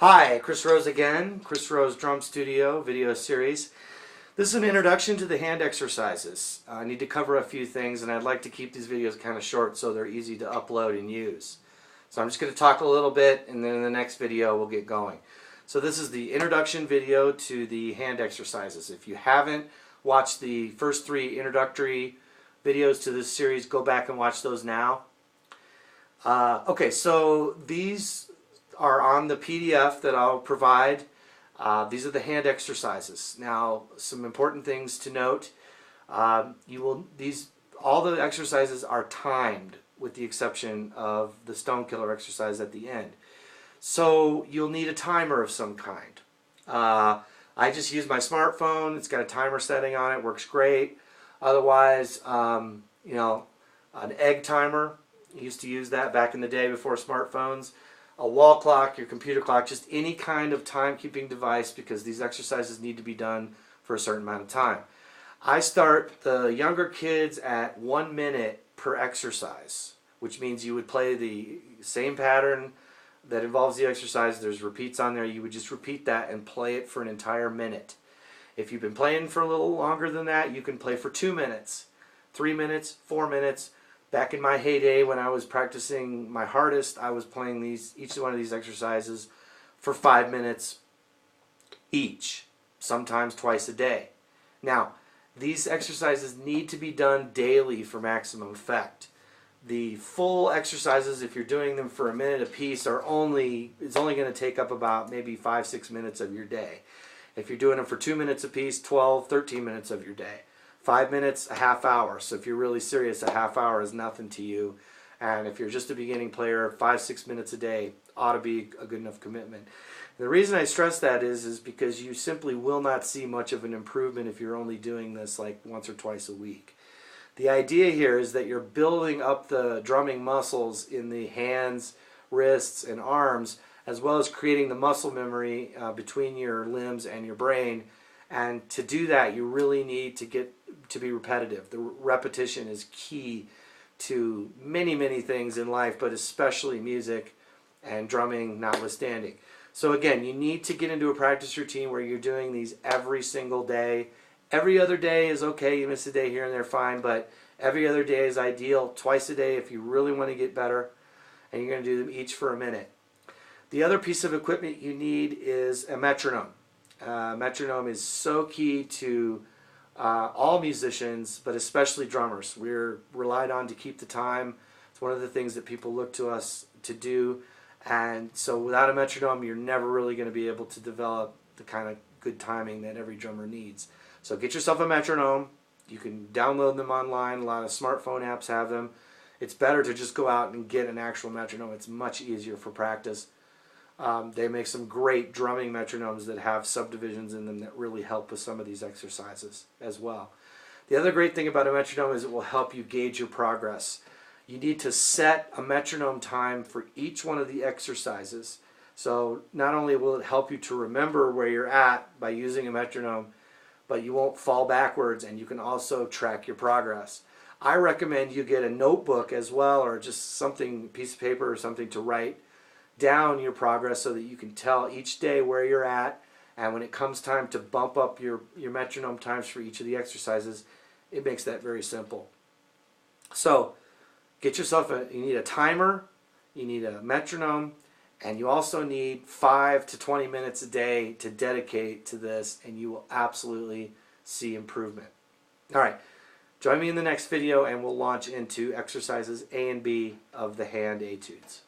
Hi, Chris Rose again, Chris Rose Drum Studio video series. This is an introduction to the hand exercises. I need to cover a few things and I'd like to keep these videos kind of short so they're easy to upload and use. So I'm just going to talk a little bit and then in the next video we'll get going. So this is the introduction video to the hand exercises. If you haven't watched the first 3 introductory videos to this series, go back and watch those now. Okay, so these are on the PDF that I'll provide. These are the hand exercises. Now, some important things to note. All the exercises are timed, with the exception of the stone killer exercise at the end. So you'll need a timer of some kind. I just use my smartphone. It's got a timer setting on it. Works great. Otherwise, an egg timer. I used to use that back in the day before smartphones. A wall clock, your computer clock, just any kind of timekeeping device, because these exercises need to be done for a certain amount of time. I start the younger kids at 1 minute per exercise, which means you would play the same pattern that involves the exercise. There's repeats on there. You would just repeat that and play it for an entire minute. If you've been playing for a little longer than that, you can play for 2 minutes, 3 minutes, 4 minutes. Back in my heyday when I was practicing my hardest, I was playing each one of these exercises for 5 minutes each, sometimes twice a day. Now, these exercises need to be done daily for maximum effect. The full exercises, if you're doing them for a minute a piece, it's only going to take up about maybe 5-6 minutes of your day. If you're doing them for 2 minutes a piece, 12-13 minutes of your day. 5 minutes, a half hour. So if you're really serious, a half hour is nothing to you. And if you're just a beginning player, 5-6 minutes a day ought to be a good enough commitment. The reason I stress that is because you simply will not see much of an improvement if you're only doing this like once or twice a week. The idea here is that you're building up the drumming muscles in the hands, wrists, and arms, as well as creating the muscle memory between your limbs and your brain. And to do that, you really need to get to be repetitive. The repetition is key to many, many things in life, but especially music and drumming notwithstanding. So again, you need to get into a practice routine where you're doing these every single day. Every other day is okay. You miss a day here and there, fine, but every other day is ideal. Twice a day if you really want to get better, and you're going to do them each for a minute. The other piece of equipment you need is a metronome. Metronome is so key to all musicians, but especially drummers. We're relied on to keep the time. It's one of the things that people look to us to do. And so without a metronome, you're never really going to be able to develop the kind of good timing that every drummer needs. So get yourself a metronome. You can download them online. A lot of smartphone apps have them. It's better to just go out and get an actual metronome. It's much easier for practice. They make some great drumming metronomes that have subdivisions in them that really help with some of these exercises as well. The other great thing about a metronome is it will help you gauge your progress. You need to set a metronome time for each one of the exercises. So not only will it help you to remember where you're at by using a metronome, but you won't fall backwards, and you can also track your progress. I recommend you get a notebook as well, or just something, a piece of paper or something to write down your progress so that you can tell each day where you're at, and when it comes time to bump up your metronome times for each of the exercises, it makes that very simple. So get yourself you need a timer, you need a metronome, and you also need 5 to 20 minutes a day to dedicate to this, and you will absolutely see improvement. Alright, join me in the next video and we'll launch into exercises A and B of the hand etudes.